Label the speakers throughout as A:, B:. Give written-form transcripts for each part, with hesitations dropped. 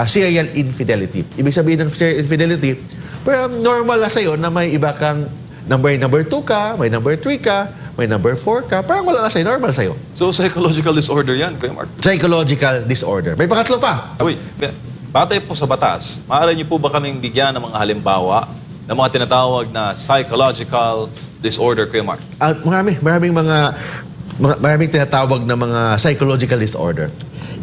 A: serial infidelity. Ibig sabihin ng serial infidelity, parang normal na sa'yo na may iba kang number 2 ka, may number 3 ka, may number 4 ka, parang wala na sa'yo, normal sa'yo.
B: So, psychological disorder yan, Kuya Mark.
A: Psychological disorder. May pangatlo pa.
B: Uy, batay po sa batas, maaari niyo po ba kaming bigyan ng mga halimbawa ng mga tinatawag na psychological disorder, Kuya Mark?
A: Maraming tinatawag na mga psychological disorder.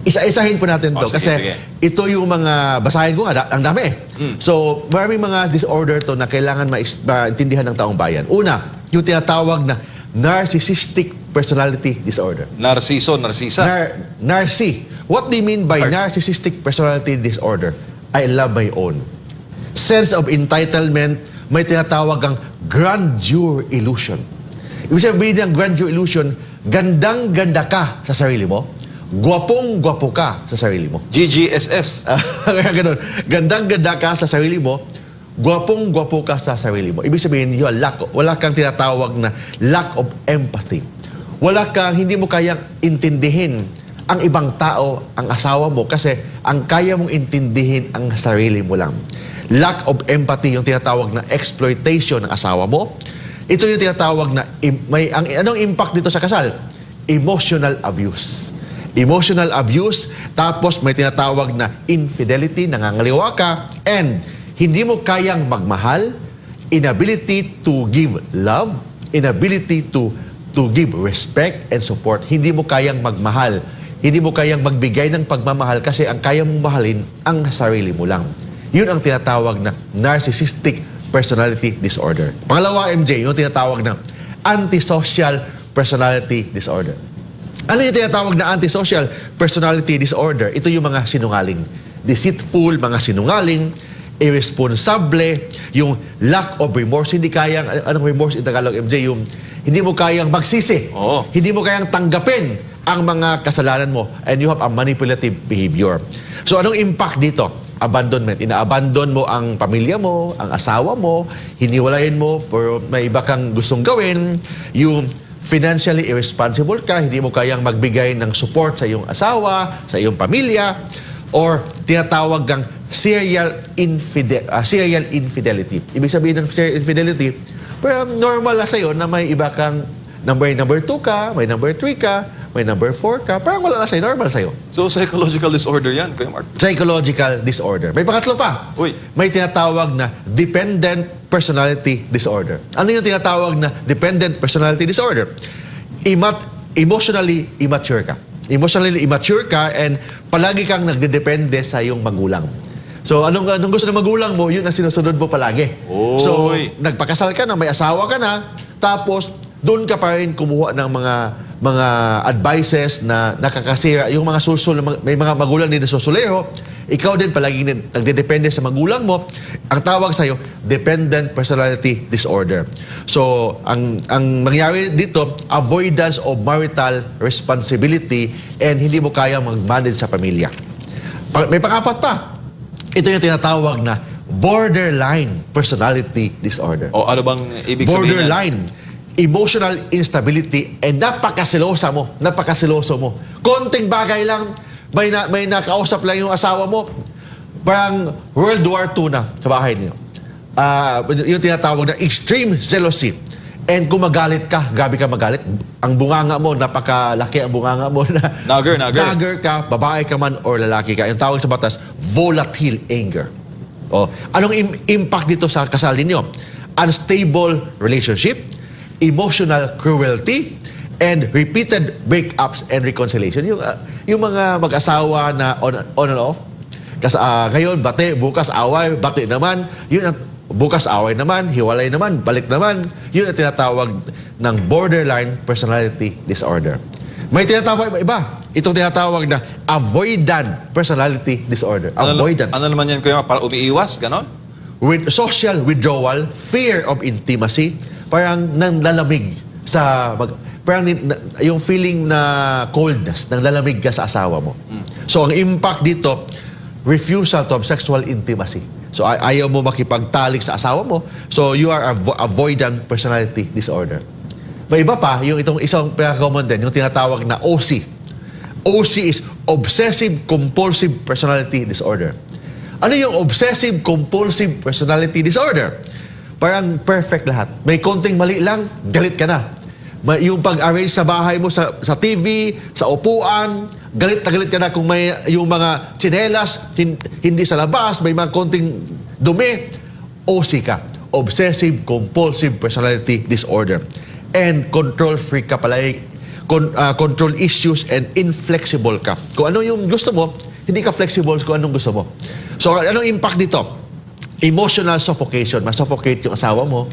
A: Isa-isahin po natin to
B: Sige,
A: kasi
B: sige.
A: ito yung mga, basahin ko nga, ang dami. So, maraming mga disorder to na kailangan maintindihan ng taong bayan. Una, yung tinatawag na narcissistic personality disorder.
B: Narciso.
A: Narci. What do you mean by narcissistic personality disorder? I love my own. Sense of entitlement, may tinatawag ang grandeur illusion. Ibig sabihin ng grandeur illusion, gandang-ganda ka sa sarili mo, gwapong-gwapo ka sa sarili mo.
B: GGSS.
A: Kaya ganun. Gandang-ganda ka sa sarili mo, gwapong-gwapo ka sa sarili mo. Ibig sabihin, wala kang tinatawag na lack of empathy. Hindi mo kayang intindihin ang ibang tao, ang asawa mo, kasi ang kaya mong intindihin ang sarili mo lang. Lack of empathy, yung tinatawag na exploitation ng asawa mo. Ito yung tinatawag na, anong impact dito sa kasal? Emotional abuse. Emotional abuse, tapos may tinatawag na infidelity, nangangaliwa ka, and hindi mo kayang magmahal, inability to give love, inability to give respect and support. Hindi mo kayang magmahal, hindi mo kayang magbigay ng pagmamahal kasi ang kaya mong mahalin ang sarili mo lang. Yun ang tinatawag na narcissistic personality disorder. Pangalawa, MJ, yung tinatawag na antisocial personality disorder. Ano yung tinatawag na antisocial personality disorder? Ito yung mga sinungaling. Deceitful, mga sinungaling, irresponsible, yung lack of remorse. Hindi kayang, anong remorse in Tagalog, MJ? Yung hindi mo kayang magsisi.
B: Oo.
A: Hindi mo kayang tanggapin ang mga kasalanan mo, and you have a manipulative behavior. So anong impact dito? Abandonment. Ina-abandon mo ang pamilya mo, ang asawa mo, hiniwalayin mo, pero may iba kang gustong gawin, yung financially irresponsible ka, hindi mo kayang magbigay ng support sa iyong asawa, sa iyong pamilya, or tinatawag kang serial infidelity. Ibig sabihin ng serial infidelity, parang normal na sa'yo na may iba kang number 2 ka, may number 3 ka, may number 4 ka, parang wala na sa'yo, normal sa'yo.
B: So, psychological disorder yan, Kuya Mark.
A: Psychological disorder. May pangatlo pa.
B: Uy.
A: May tinatawag na dependent personality disorder. Ano yung tinatawag na dependent personality disorder? Emotionally immature ka. Emotionally immature ka and palagi kang nagdedepende sa iyong magulang. So, anong gusto ng magulang mo, yun ang sinusunod mo palagi.
B: Oy.
A: So, nagpakasal ka na, may asawa ka na, tapos doon ka pa rin kumuha ng mga advices na nakakasira. Yung mga sulsul, may mga magulang din na susulero, ikaw din palaging nagdedepende sa magulang mo. Ang tawag sa'yo, dependent personality disorder. So, ang mangyari dito, avoidance of marital responsibility and hindi mo kaya mag-manage sa pamilya. May pang-apat pa. Ito yung tinatawag na borderline personality disorder.
B: O ano bang ibig sabihin yan?
A: Borderline. Emotional instability, and napakasiloso mo. Konting bagay lang, may nakausap lang yung asawa mo, parang World War II na sa bahay niyo. Yung tinatawag na extreme jealousy. And kung magalit ka, gabi ka magalit, ang bunganga mo, napakalaki ang bunganga mo na nagger ka, babae ka man or lalaki ka. Yung tawag sa batas, volatile anger. Anong impact dito sa kasal ninyo? Unstable relationship, emotional cruelty, and repeated breakups and reconciliation. Yung mga mag-asawa na on and off, ngayon bati, bukas away, bati naman, yun ang bukas away naman, hiwalay naman, balik naman, yun ang tinatawag ng borderline personality disorder. May tinatawag iba. Itong tinatawag na avoidant personality disorder. Avoidant.
B: Ano naman yan, Kuya Mark? Para umiiwas, ganon?
A: With social withdrawal, fear of intimacy, parang nanlalamig parang yung feeling na coldness, nanlalamig ka sa asawa mo. So ang impact dito, refusal to have sexual intimacy. So ayaw mo makipagtalik sa asawa mo. So you are avoidant personality disorder. May iba pa, yung itong isang pinaka-common din, yung tinatawag na OC. OC is obsessive-compulsive personality disorder. Ano yung obsessive-compulsive personality disorder? Parang perfect lahat. May konting mali lang, galit ka na. Yung pag-arrange sa bahay mo, sa TV, sa upuan, galit na galit ka na kung may yung mga tsinelas, hindi sa labas, may mga konting dumi, OC ka. Obsessive-compulsive personality disorder. And control freak ka pala, control issues and inflexible ka. Kung ano yung gusto mo, hindi ka flexible kung anong gusto mo. So, anong impact dito? Emotional suffocation. Masuffocate yung asawa mo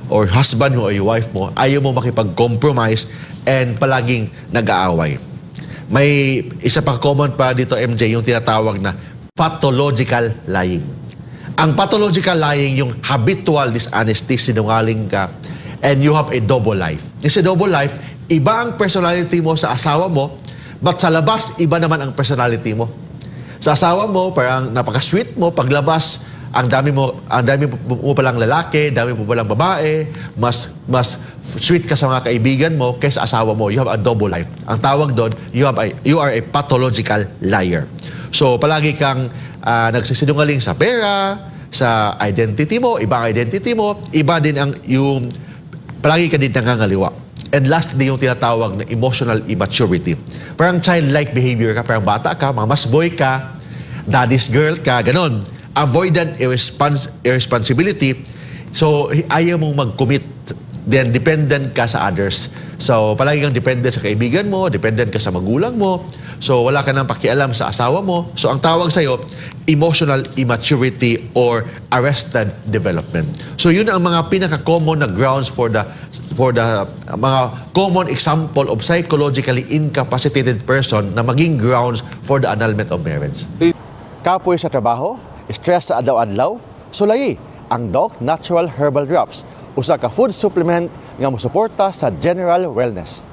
A: or husband mo or yung wife mo. Ayaw mo makipag-compromise and palaging nag-aaway. May isa pa common pa dito, MJ, yung tinatawag na pathological lying. Ang pathological lying, yung habitual dishonesty, sinungaling ka, and you have a double life. Kasi double life, iba ang personality mo sa asawa mo, but sa labas, iba naman ang personality mo. Sa asawa mo, parang napaka-sweet mo, paglabas, ang dami mo palang lalaki, dami mo palang babae, mas sweet ka sa mga kaibigan mo kaysa asawa mo. You have a double life. Ang tawag doon, you are a pathological liar. So, palagi kang nagsisinungaling sa pera, sa identity mo, iba ang identity mo, iba din ang yung palagi ka din nangangaliwa. And lastly, yung tinatawag na emotional immaturity. Parang childlike behavior ka, parang bata ka, mamas boy ka, daddy's girl ka, ganon. Avoidant irresponsibility. So, ayaw mong mag-commit. Then, dependent ka sa others. So, palagi kang dependent sa kaibigan mo, dependent ka sa magulang mo. So, wala ka nang pakialam sa asawa mo. So, ang tawag sa'yo, emotional immaturity or arrested development. So, yun ang mga pinaka-common na grounds for the mga common example of psychologically incapacitated person na maging grounds for the annulment of marriage. Kapoy sa trabaho, stress sa adlaw-adlaw, sulayi ang Doc Natural Herbal Drops, usa ka food supplement nga mosuporta sa general wellness.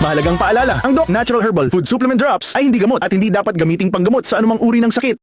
C: Mahalagang paalala, ang Doc Natural Herbal Food Supplement Drops ay hindi gamot at hindi dapat gamiting panggamot sa anumang uri ng sakit.